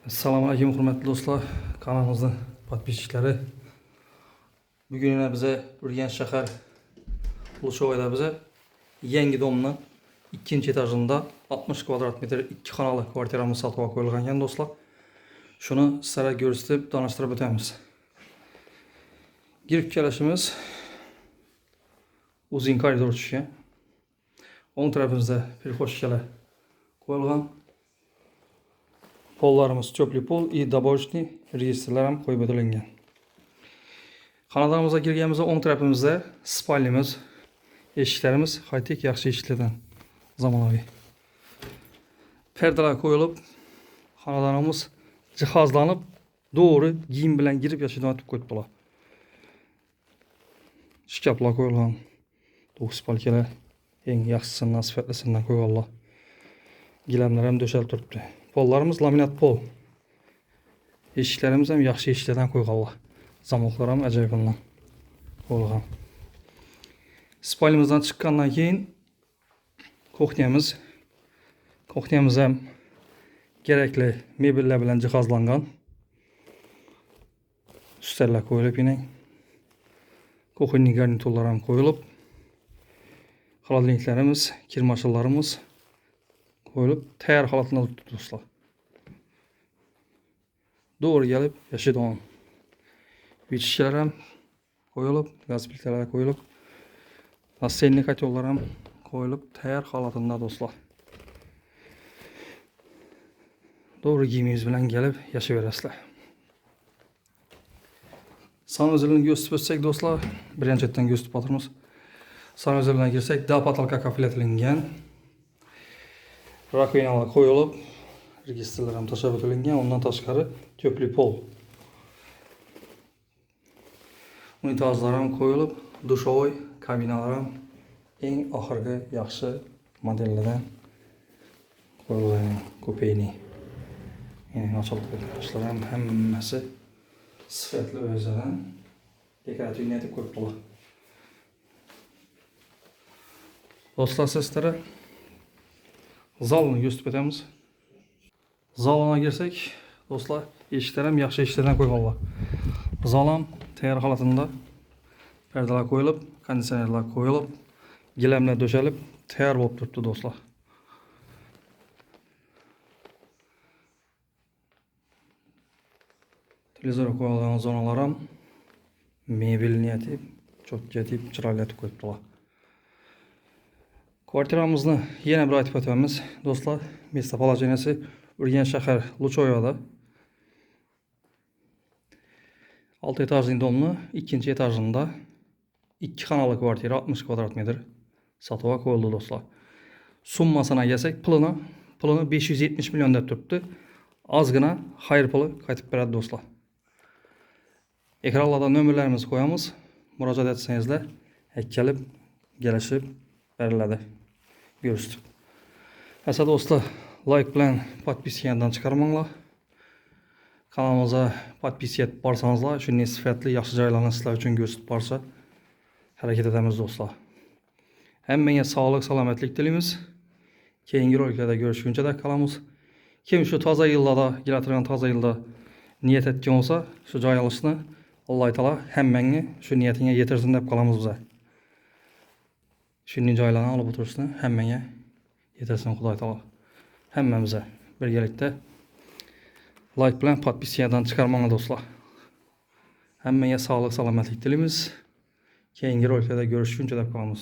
Assalomu alaykum hurmatli do'stlar, kanalimizning podpischiklari. Bugun yana bize Urganch shahar Lushovoyda bize yangi domning ikkinchi etajında 60 kvadrat metr ikki xonali kvartiramiz sotuvga qo'yilgan ekan do'stlar. Shuni sizlarga ko'rsatib, tanishtirib o'tamiz. Girib kelishimiz uzun koridor tushgan. O'ng tarafimizda перехожкалар qo'yilgan. Pollarımız çöplü pol и добавочный registrlar ham qo'yib o'tilgan. Xonadonimizga kirganimizda o'ng tarafimizda spalnimiz, eshiklarimiz high-tech yaxshi eshiklardan zamonaviy. Perdalar qo'yilib, xonadonimiz jihozlanib, to'g'ri kiyim bilan girib yashashga o'tib qo'yibdilar. Shkaflar qo'yilgan, to'q spalkalar eng yaxshisidan, sifatlisidan qo'yganlar. Gilamlar ham döşəlib turibdi. Pollarımız laminat pol. Eshiklarimiz ham yaxshi eshiklardan qo'yganlar. Zamoklar ham ajoyibundan qo'yilgan. Spalnimizdan chiqqandan keyin kuxnyamiz ham kerakli mebellar bilan jihozlangan. Ustallar qo'yilib, yine kuxnya garniturlar ham qo'yilib, холодильникlarimiz, kirmashillarimiz qo'yilib, tayyor holatda turibdi do'stlar. Doğru gelip yaşadığı vitişler ham qo'yilib, gaz plitalar qo'yilib, nassenli kotellar ham qo'yilib, tayyor holatda do'stlar. Doğru giyimingiz bilan gelip yaşayverasizlar. Sanuzilini gösterib o'tsak do'stlar, birinchidan gösterib o'tiramiz. Sanuzilga girsek, da patalka komplektlangan. Rakvinalar qo'yilib, registrlar ham tashlab o'tilgan, ondan tashqari çöplü pol. Unitazlar ham qo'yilib, dushovoy kabinalar ham eng oxirgi yaxshi modellardan qo'yilgan, kupeyni. Yani ochilishlar ham hammasi sifatli o'zidan dekorativ etib qo'yibdilar. Do'stlar, sizlarga zalni gösterib o'tamiz. Zalına girsek, do'stlar, eshiklar ham yaxshi eshiklardan qo'yganlar. Zal ham tayyor holatda, perdalar qo'yilib, konditsionerlar qo'yilib, gilamlar döşəlib, tayyor bo'lib turibdi do'stlar. Televizor qo'yilgan zonalar ham mebelni etib, cho'tka etib, chiroyli etib qo'yibdilar. Kvartiramizni yana bir aytib o'tamiz, do'stlar. Место положенияsi Urganch shahar Lushovoyda. 6 etajli domning ikkinchi etajında 2 xonali kvartira 60 kvadrat metr sotuvga qo'yildi do'stlar. Summasini kelsak, pulini 570 million deb turibdi. Ozgina xayr puli qaytib beradi do'stlar. Ekranlarda nomerlarimizni qo'yamiz. Murojaat etsangizlar, kelib, kelishib beriladi. Görüştük. Asa do'stlar, like bilan podpiskadan chiqarmanglar. Kanalımıza podpiska etib borsanızlar, shunday sifatli yaxshi joylarni sizlar uchun ko'rsatib borsa, harakat etamiz do'stlar. Hammaga sog'lik, salomatlik tilaymiz. Keyingi roliklarda görüşguncha qolamiz. Kim shu toza yillarda, keladigan toza yilda niyat etgan bo'lsa, shu joy olishni Alloh taolo hammaga shu niyatingga yetirsin deb qolamiz biz. Shunday joylarni olib o'tirishni hammaga yetirsin Xudoy taolo. Hammamize birgalikda like bilan podpiskadan chiqarmanglar do'stlar. Hammaga sog'lik, salomatlik tilaymiz. Keyingi roliklarda görüşguncha deb qolamiz.